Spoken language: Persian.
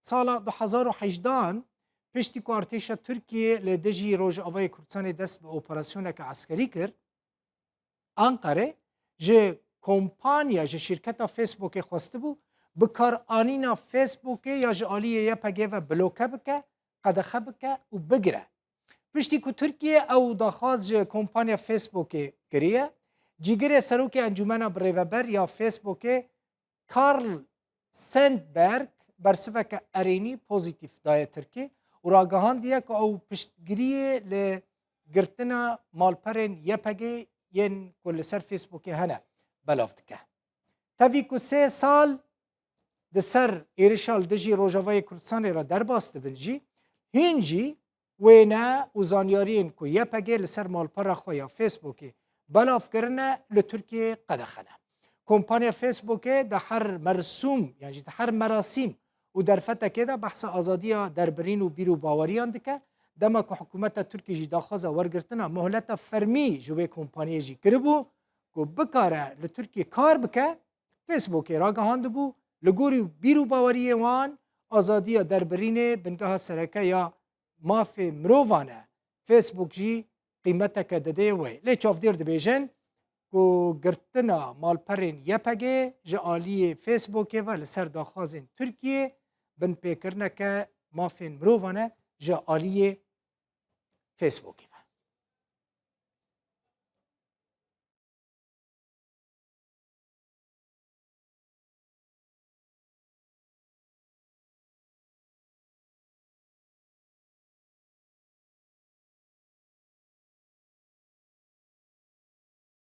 سالا 2018 پشتی که ارتشا ترکیه لدجی روجاوای کردستان دست به اپراسیونک عسکری کرد انقره جه کمپانیا جه شرکت فیسبوک خواسته بو بکار آنینا فیسبوک یا جه آلیه یا پگه و بلوکه بکه قدخه بکه و بگره پشتی که ترکیه او داخواست جه کمپانیا فیسبوک کریه جیگر سروک انجمن بریوبر یا فیسبوک کارل سندبرگ برصفه که ارینی پوزیتیف دای ترکیه و راگهان دیه که او پشتگیریه لگرتنا مالپرین یپگه ین کل سر فیسبوکی هنه بلافت که تاوی که 3 سال ده سر ایرشال دجی روژاوای کردستان را در باست بنجی هینجی وینا و زانیارین که یپگه لسر مالپر خویا فیسبوکی بلاف کرنه لترکیه قدخنه کمپانیا فیسبوکی ده هر مرسوم یعنی ده هر مراسم و در فتا که ده بحث آزادی دربرین و بیرو باوریان دکه دما که حکومت ترکی جی داخوازه ورگرتنا مهلت فرمی جوی کمپانی جی کربو که بکاره لترکی کار بکه فیسبوکی را گهانده بو لگوری بیرو باوری وان آزادی دربرین بنگاه سرکه یا مافی مرووانه فیسبوک جی قیمت که دده وی لی چاف دیر دبیجن که گرتنا مالپرین یپگه جعالی فیسبوکی و لسر داخوازین ترکیه بن پیکرنه که مافی مرووانه جعالی فیسبوکی